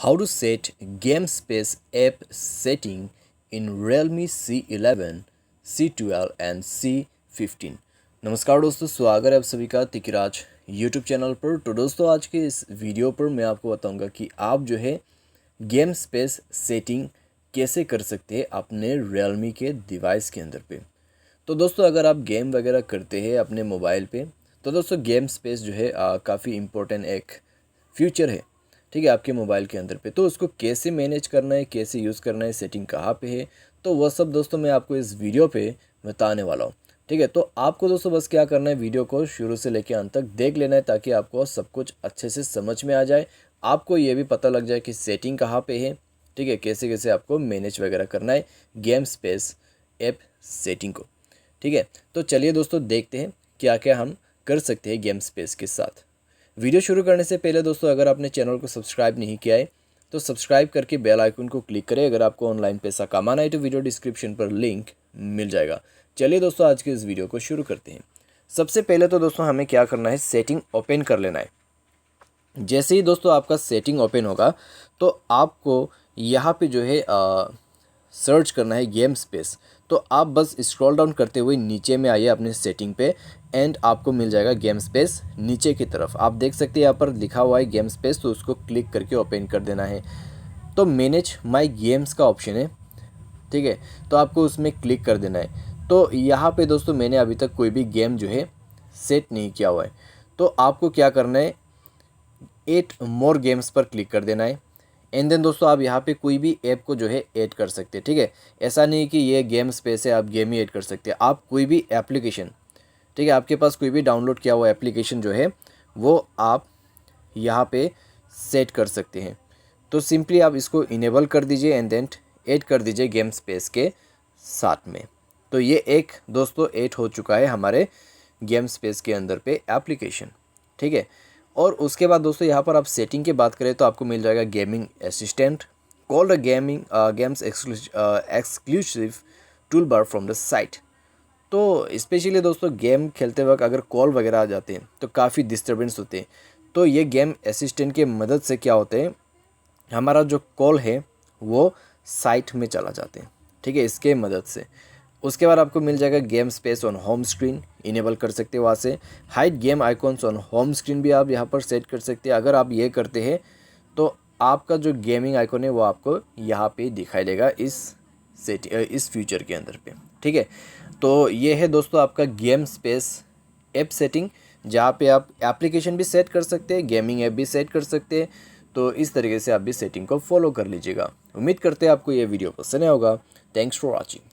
How to set game space app setting in Realme C11, C12 and C15। नमस्कार दोस्तों, स्वागत है आप सभी का तिकराज यूट्यूब चैनल पर। तो दोस्तों, आज के इस वीडियो पर मैं आपको बताऊंगा कि आप जो है गेम स्पेस सेटिंग कैसे कर सकते हैं अपने Realme के डिवाइस के अंदर पे। तो दोस्तों, अगर आप गेम वगैरह करते हैं अपने मोबाइल पे, तो दोस्तों गेम स्पेस जो है काफ़ी इम्पोर्टेंट एक फ्यूचर है, ठीक है, आपके मोबाइल के अंदर पे। तो उसको कैसे मैनेज करना है, कैसे यूज़ करना है, सेटिंग कहाँ पे है, तो वह सब दोस्तों मैं आपको इस वीडियो पे बताने वाला हूँ। ठीक है, तो आपको दोस्तों बस क्या करना है, वीडियो को शुरू से लेकर अंत तक देख लेना है ताकि आपको सब कुछ अच्छे से समझ में आ जाए। आपको ये भी पता लग जाए कि सेटिंग कहाँ पे है, ठीक है, कैसे कैसे आपको मैनेज वगैरह करना है गेम स्पेस ऐप सेटिंग को। ठीक है, तो चलिए दोस्तों देखते हैं क्या क्या हम कर सकते हैं गेम स्पेस के साथ। वीडियो शुरू करने से पहले दोस्तों, अगर आपने चैनल को सब्सक्राइब नहीं किया है तो सब्सक्राइब करके बेल आइकन को क्लिक करें। अगर आपको ऑनलाइन पैसा कमाना है तो वीडियो डिस्क्रिप्शन पर लिंक मिल जाएगा। चलिए दोस्तों, आज के इस वीडियो को शुरू करते हैं। सबसे पहले तो दोस्तों हमें क्या करना है, सेटिंग ओपन कर लेना है। जैसे ही दोस्तों आपका सेटिंग ओपन होगा तो आपको यहाँ पे जो है सर्च करना है गेम स्पेस। तो आप बस स्क्रॉल डाउन करते हुए नीचे में आइए अपने सेटिंग पे, एंड आपको मिल जाएगा गेम स्पेस। नीचे की तरफ आप देख सकते हैं यहाँ पर लिखा हुआ है गेम स्पेस, तो उसको क्लिक करके ओपन कर देना है। तो मैनेज माय गेम्स का ऑप्शन है, ठीक है, तो आपको उसमें क्लिक कर देना है। तो यहाँ पे दोस्तों मैंने अभी तक कोई भी गेम जो है सेट नहीं किया हुआ है, तो आपको क्या करना है, 8 मोर गेम्स पर क्लिक कर देना है। एंड देन दोस्तों आप यहाँ पे कोई भी ऐप को जो है ऐड कर सकते हैं। ठीक है, ऐसा नहीं कि ये गेम स्पेस है आप गेम ही ऐड कर सकते हैं, आप कोई भी एप्लीकेशन, ठीक है, आपके पास कोई भी डाउनलोड किया हुआ एप्लीकेशन जो है वो आप यहाँ पे सेट कर सकते हैं। तो सिंपली आप इसको इनेबल कर दीजिए एंड देन ऐड कर दीजिए गेम स्पेस के साथ में। तो ये एक दोस्तों ऐड हो चुका है हमारे गेम स्पेस के अंदर पे एप्लीकेशन। ठीक है, और उसके बाद दोस्तों यहाँ पर आप सेटिंग की बात करें तो आपको मिल जाएगा gaming assistant, call the gaming games exclusive tool bar from the site. तो स्पेशली दोस्तों गेम खेलते वक्त अगर कॉल वगैरह आ जाते हैं तो काफ़ी डिस्टर्बेंस होते हैं। तो ये गेम असिस्टेंट के मदद से क्या होते हैं, हमारा जो कॉल है वो साइट में चला जाते हैं। ठीक है, इसके मदद से। उसके बाद आपको मिल जाएगा game space on home screen, enable कर सकते हो वहाँ से। Hide game icons on home screen भी आप यहाँ पर सेट कर सकते हैं। अगर आप ये करते हैं तो आपका जो गेमिंग आइकॉन है वो आपको यहाँ पे दिखाई देगा इस फ्यूचर के अंदर पे। ठीक है, तो ये है दोस्तों आपका गेम स्पेस ऐप सेटिंग, जहाँ पे आप एप्लीकेशन भी सेट कर सकते हैं, गेमिंग ऐप भी सेट कर सकते हैं। तो इस तरीके से आप भी सेटिंग को फॉलो कर लीजिएगा। उम्मीद करते हैं आपको ये वीडियो पसंद आया होगा। Thanks for watching.